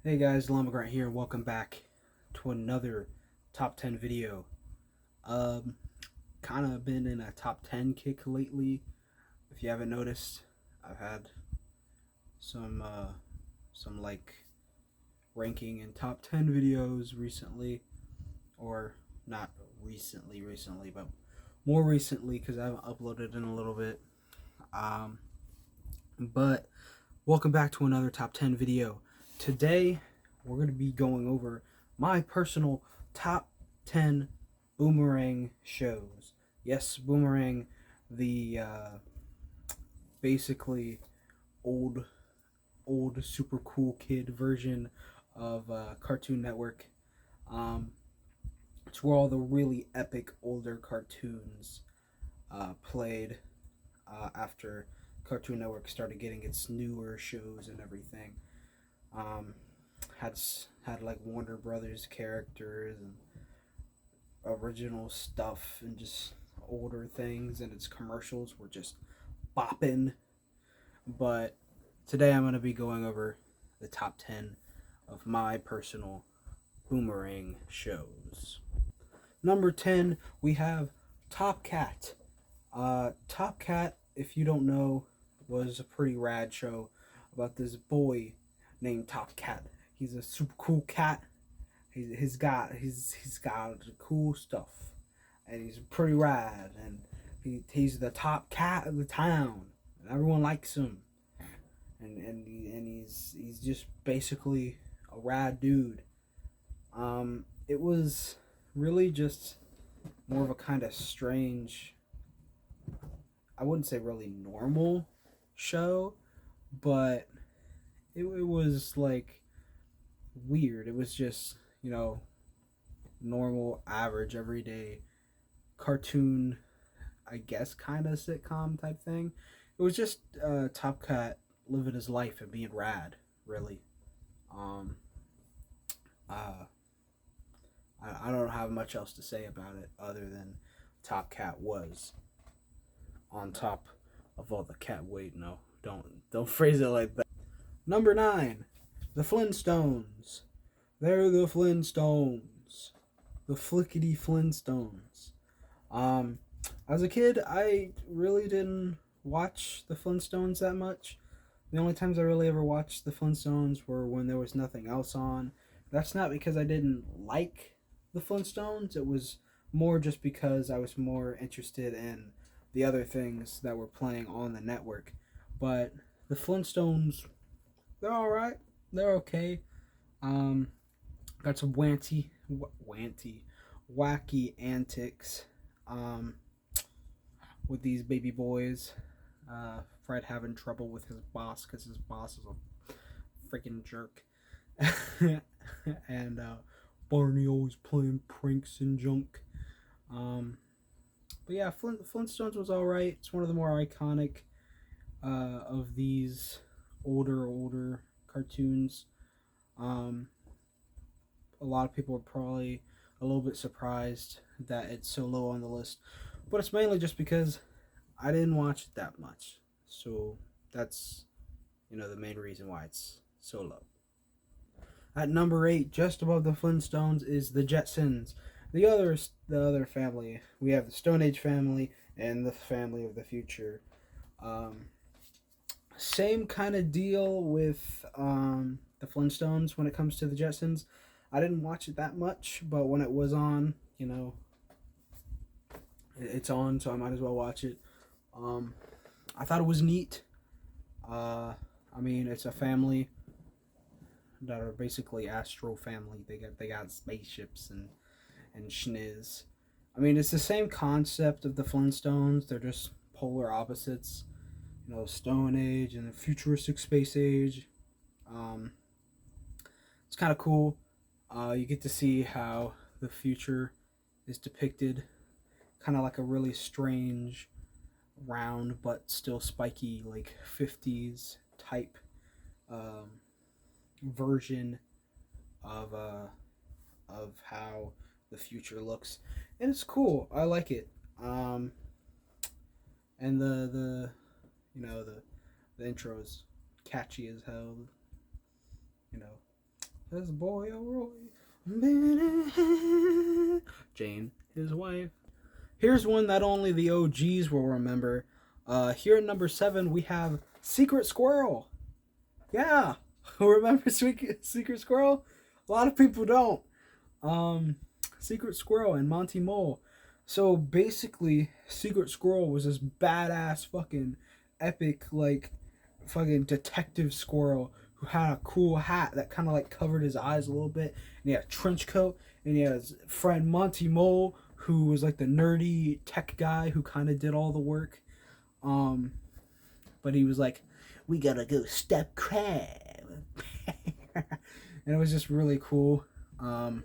Hey guys, Llama Grant here, and welcome back to another top 10 video. Um, kind of been in a top 10 kick lately. If you haven't noticed, I've had some, uh, some like ranking in top 10 videos recently, or not recently, but more recently because I haven't uploaded in a little bit. Um, but welcome back to another top 10 video. Today, we're going to be going over my personal top 10 Boomerang shows. Yes, Boomerang, the basically old, super cool kid version of Cartoon Network. Um, it's where all the really epic older cartoons played after Cartoon Network started getting its newer shows and everything. Um, had like Warner Brothers characters and original stuff and just older things, and its commercials were just bopping. But today I'm going to be going over the top 10 of my personal Boomerang shows. Number 10, we have Top Cat. Top Cat, if you don't know, was a pretty rad show about this boy named Top Cat. He's a super cool cat. He's got cool stuff, and he's pretty rad, and he's the top cat of the town, and everyone likes him, and he's just basically a rad dude. It was really just more of a kind of strange, I wouldn't say really normal show, but it was like weird. It was just, normal, average, everyday cartoon, I guess, kind of sitcom type thing. It was just Top Cat living his life and being rad, really. Um, uh, I don't have much else to say about it other than Top Cat was on top of all the cat. Wait, no, don't phrase it like that. Number 9, the Flintstones. They're the Flintstones, the flickety Flintstones. Um, as a kid, I really didn't watch the Flintstones that much. The only times I really ever watched the Flintstones were when there was nothing else on. That's not because I didn't like the Flintstones. It was more just because I was more interested in the other things that were playing on the network. But the Flintstones, they're all right. They're okay. Um, got some wacky antics um, with these baby boys. Fred having trouble with his boss because his boss is a freaking jerk. And Barney always playing pranks and junk. Um, but yeah, Flintstones was alright. It's one of the more iconic of these older cartoons. Um, a lot of people are probably a little bit surprised that it's so low on the list, but it's mainly just because I didn't watch it that much. So that's, the main reason why it's so low. At number 8, just above the Flintstones, is the Jetsons. The other family. We have the Stone Age family and the family of the future. Um, Same kind of deal with the Flintstones when it comes to the Jetsons. I didn't watch it that much, but when it was on, it's on, so I might as well watch it. I thought it was neat. I mean, it's a family that are basically Astro family. They got spaceships and schniz. I mean, it's the same concept of the Flintstones. They're just polar opposites. Stone Age and the futuristic space age. Um, it's kind of cool. You get to see how the future is depicted, kind of like a really strange, round but still spiky, like 50s type um, version of how the future looks, and it's cool. I like it. And the intro is catchy as hell. You know, His boy Roy. Jane, his wife. Here's one that only the OGs will remember. Here at number 7, we have Secret Squirrel. Yeah, remember Secret Squirrel? A lot of people don't. Secret Squirrel and Monty Mole. So basically, Secret Squirrel was this badass fucking epic, like, fucking detective squirrel who had a cool hat that kind of like covered his eyes a little bit, and he had a trench coat, and he had his friend Monty Mole, who was like the nerdy tech guy who kind of did all the work. But he was like, we gotta go stop crime. And it was just really cool. I'm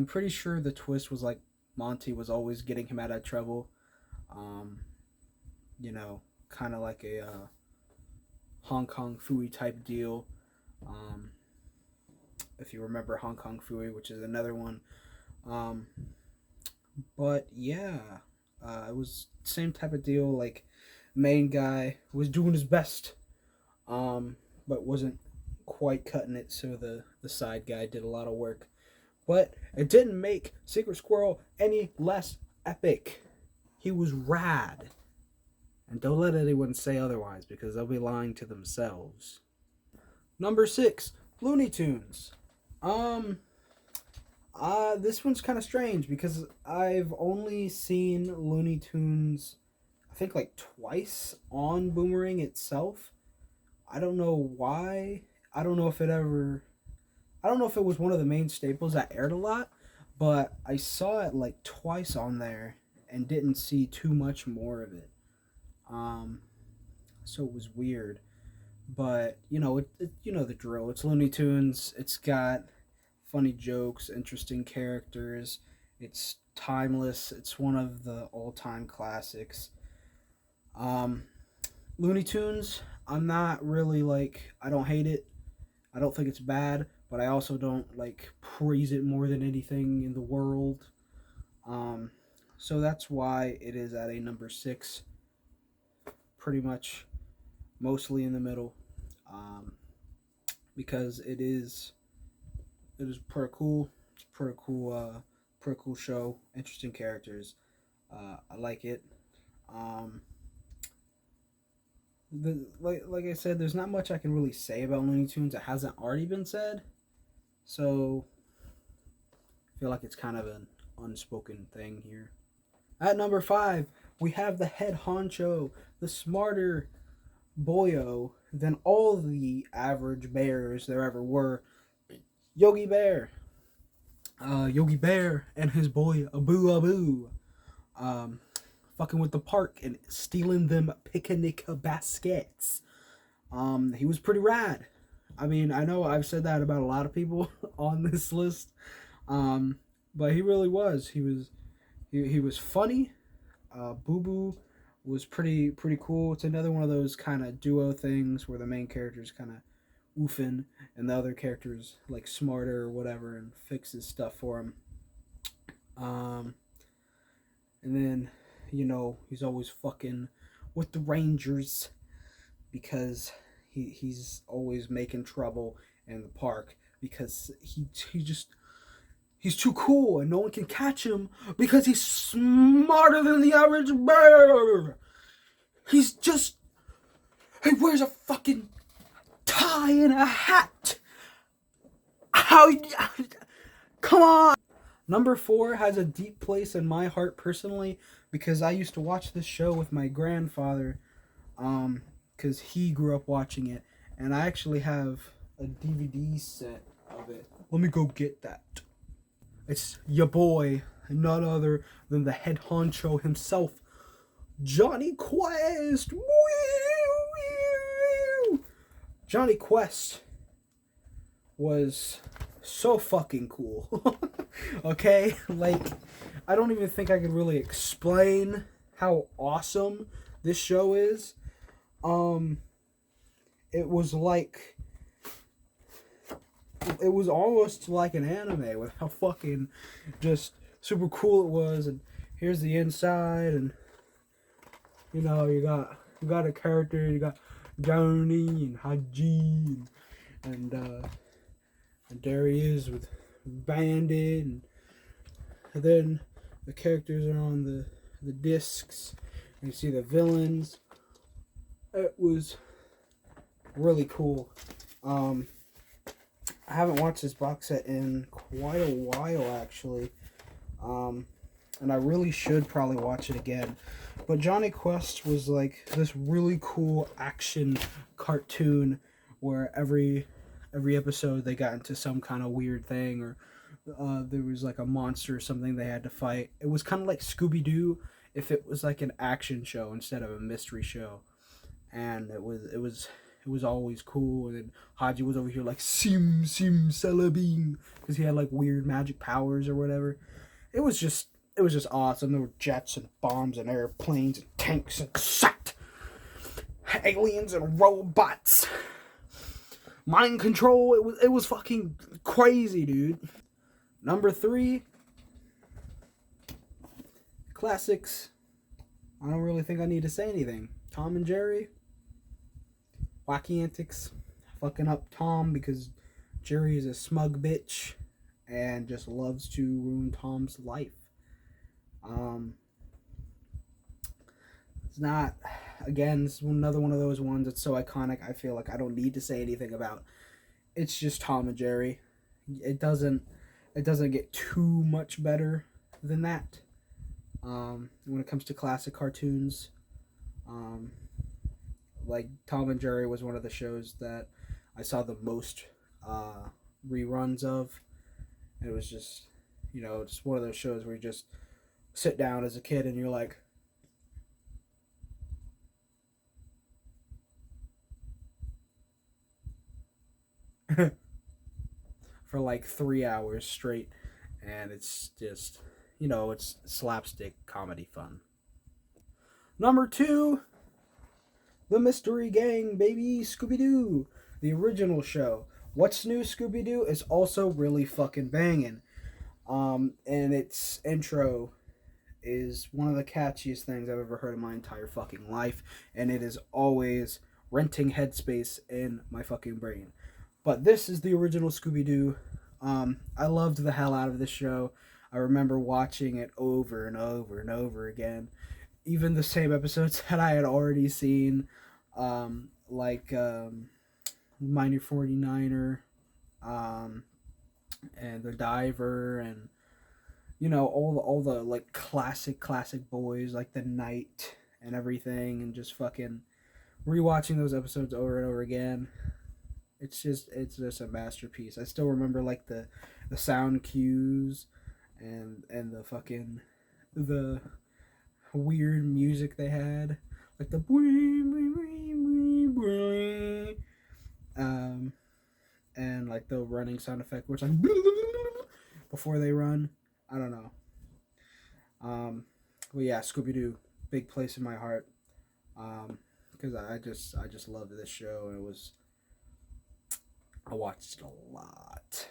pretty sure the twist was like Monty was always getting him out of trouble. You know, kind of like a Hong Kong Phooey type deal. If you remember Hong Kong Phooey, which is another one. But yeah, it was same type of deal. Like, main guy was doing his best, but wasn't quite cutting it. So the side guy did a lot of work, but it didn't make Secret Squirrel any less epic. He was rad, and don't let anyone say otherwise because they'll be lying to themselves. Number 6, Looney Tunes. This one's kind of strange because I've only seen Looney Tunes, I think, like twice on Boomerang itself. I don't know why. I don't know if it was one of the main staples that aired a lot, but I saw it like twice on there and didn't see too much more of it. So it was weird. But, you know, you know the drill. It's Looney Tunes. It's got funny jokes, interesting characters. It's timeless. It's one of the all-time classics. Looney Tunes, I'm not really like, I don't hate it. I don't think it's bad, but I also don't like praise it more than anything in the world. So that's why it is at a number 6. Pretty much mostly in the middle. Because it is pretty cool. It's pretty cool show. Interesting characters. I like it. Like I said, there's not much I can really say about Looney Tunes that hasn't already been said. So I feel like it's kind of an unspoken thing here. At number 5, we have the head honcho, the smarter boyo than all the average bears there ever were, Yogi Bear. Yogi Bear and his boy Abu Abu, fucking with the park and stealing them picnic baskets. He was pretty rad. I mean, I know I've said that about a lot of people on this list, but he really was. He was funny. Boo Boo was pretty cool. It's another one of those kind of duo things where the main character is kind of oofing and the other character's like smarter or whatever and fixes stuff for him. And then, you know, he's always fucking with the Rangers because he's always making trouble in the park because he's too cool and no one can catch him because he's smarter than the average bear. He wears a fucking tie and a hat. How? Come on. Number 4 has a deep place in my heart personally because I used to watch this show with my grandfather, because he grew up watching it, and I actually have a DVD set of it. Let me go get that. It's your boy, none other than the head honcho himself, Johnny Quest. Johnny Quest was so fucking cool. Okay? Like, I don't even think I could really explain how awesome this show is. It was almost like an anime with how fucking just super cool it was. And here's the inside, and you know, you got a character, you got Johnny and Haji and And there he is with Bandit, and then the characters are on the discs, and you see the villains. It was really cool. I haven't watched this box set in quite a while, actually. And I really should probably watch it again. But Johnny Quest was like this really cool action cartoon where every episode they got into some kind of weird thing, or there was like a monster or something they had to fight. It was kind of like Scooby Doo if it was like an action show instead of a mystery show. And it was always cool. And then Haji was over here like Sim Salabim because he had like weird magic powers or whatever. It was just awesome. There were jets and bombs and airplanes and tanks and shit, aliens and robots, mind control. It was fucking crazy, dude. Number 3, classics. I don't really think I need to say anything. Tom and Jerry. Wacky antics. Fucking up Tom because Jerry is a smug bitch and just loves to ruin Tom's life. It's not, again, this is another one of those ones that's so iconic I feel like I don't need to say anything about. It's just Tom and Jerry. It doesn't get too much better than that. When it comes to classic cartoons, like Tom and Jerry was one of the shows that I saw the most reruns of. It was just, just one of those shows where you just sit down as a kid and you're like, for like 3 hours straight, and it's just, it's slapstick comedy fun. Number 2, The Mystery Gang, baby, Scooby Doo, the original show. What's New Scooby Doo is also really fucking banging. And its intro is one of the catchiest things I've ever heard in my entire fucking life, and it is always renting headspace in my fucking brain. But this is the original Scooby Doo. I loved the hell out of this show. I remember watching it over and over and over again. Even the same episodes that I had already seen, like Minor 49er, and The Diver, and all the like classic boys like The Knight and everything, and just fucking rewatching those episodes over and over again. It's just a masterpiece. I still remember like the sound cues and the fucking the weird music they had, like the and like the running sound effect, which like before they run. I don't know. But yeah, Scooby Doo, big place in my heart. Because I just loved this show, and I watched it a lot.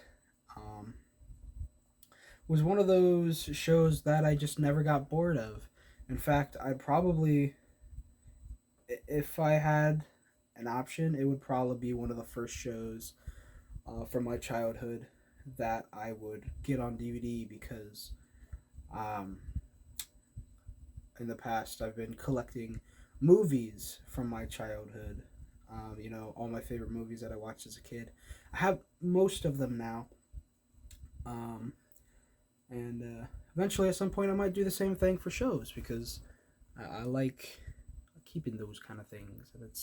It was one of those shows that I just never got bored of. In fact, I'd probably, if I had an option, it would probably be one of the first shows from my childhood that I would get on DVD, because in the past I've been collecting movies from my childhood. All my favorite movies that I watched as a kid. I have most of them now. And eventually at some point I might do the same thing for shows, because I like keeping those kind of things, and it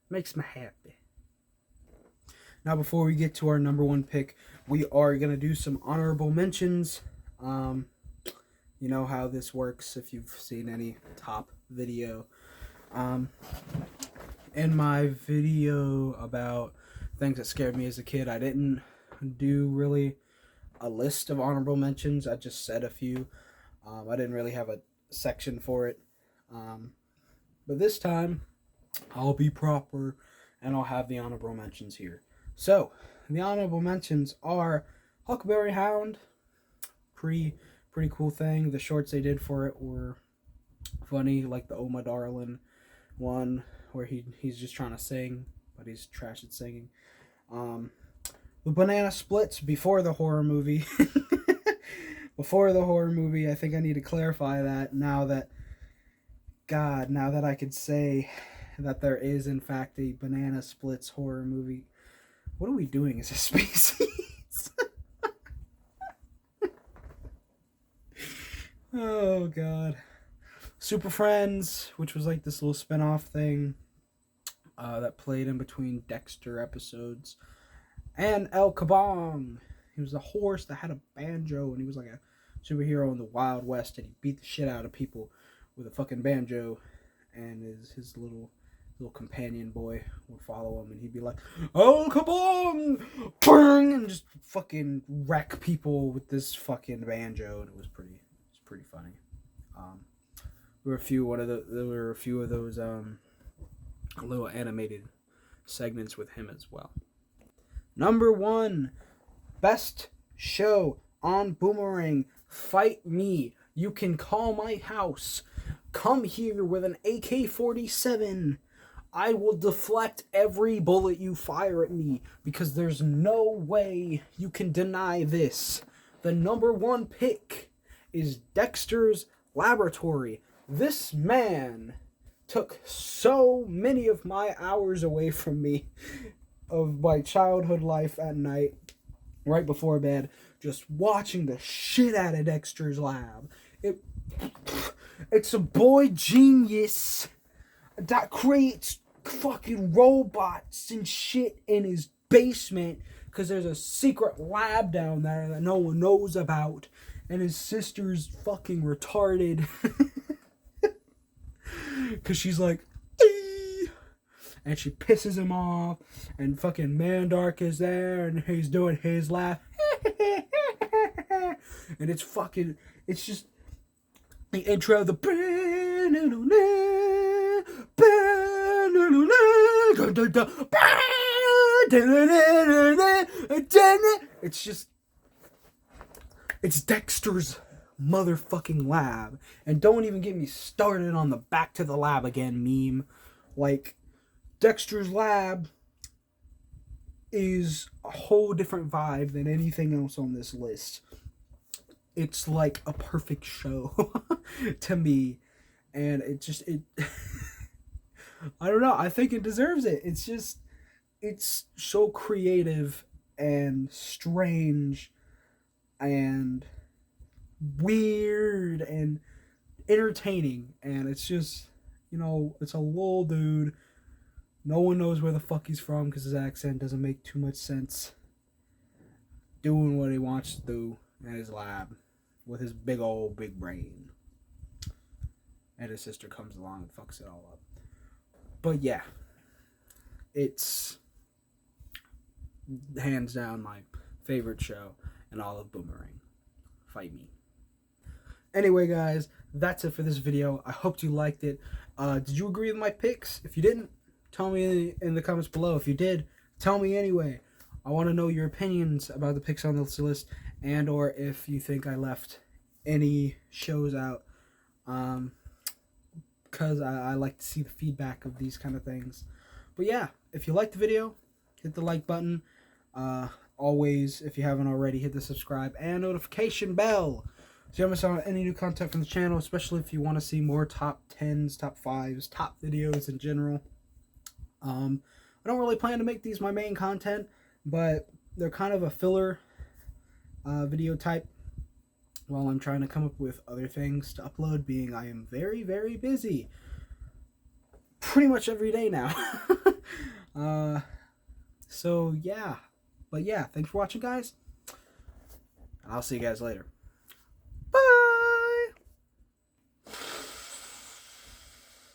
makes me happy. Now, before we get to our number 1 pick, we are going to do some honorable mentions. You know how this works if you've seen any top video. In my video about things that scared me as a kid, I didn't do really a list of honorable mentions. I just said a few. I didn't really have a section for it. But this time, I'll be proper, and I'll have the honorable mentions here. So, the honorable mentions are Huckleberry Hound. Pretty cool thing. The shorts they did for it were funny, like the Oh My Darling one, where he's just trying to sing, but he's trash at singing. the banana splits before the horror movie. Before the horror movie, I think I need to clarify that now that I could say that there is in fact a banana splits horror movie. What are we doing as a species? Oh god. Super Friends, which was like this little spin-off thing that played in between Dexter episodes. And El Kabong. He was a horse that had a banjo, and he was like a superhero in the Wild West, and he beat the shit out of people with a fucking banjo. And his little companion boy would follow him, and he'd be like, El Kabong! Bang! And just fucking wreck people with this fucking banjo, and it was pretty funny. There were a few of those little animated segments with him as well. Number 1, best show on Boomerang. Fight me. You can call my house. Come here with an AK-47. I will deflect every bullet you fire at me because there's no way you can deny this. The number 1 pick is Dexter's Laboratory. This man took so many of my hours away from me of my childhood life at night, right before bed, just watching the shit out of Dexter's Lab. It's a boy genius that creates fucking robots and shit in his basement because there's a secret lab down there that no one knows about, and his sister's fucking retarded because she's like, "Ee!" and she pisses him off, and fucking Mandark is there, and he's doing his laugh, and it's just the intro of the it's Dexter's motherfucking lab. And don't even get me started on the back to the lab again meme. Like, Dexter's Lab is a whole different vibe than anything else on this list. It's like a perfect show to me. And it I don't know, I think it deserves it. It's so creative and strange and weird and entertaining, and it's just, it's a little dude. No one knows where the fuck he's from because his accent doesn't make too much sense, doing what he wants to do in his lab with his big brain, and his sister comes along and fucks it all up. But yeah, it's hands down my favorite show in all of Boomerang. Fight me. Anyway, guys, that's it for this video. I hope you liked it. Did you agree with my picks? If you didn't, tell me in the comments below. If you did, tell me anyway. I want to know your opinions about the picks on this list, and or if you think I left any shows out. Because I like to see the feedback of these kind of things. But yeah, if you liked the video, hit the like button. Always, if you haven't already, hit the subscribe and notification bell so you don't miss out on any new content from the channel, especially if you want to see more top 10s, top 5s, top videos in general. I don't really plan to make these my main content, but they're kind of a filler video type while I'm trying to come up with other things to upload, being I am very, very busy pretty much every day now. So yeah. But yeah, thanks for watching, guys. And I'll see you guys later.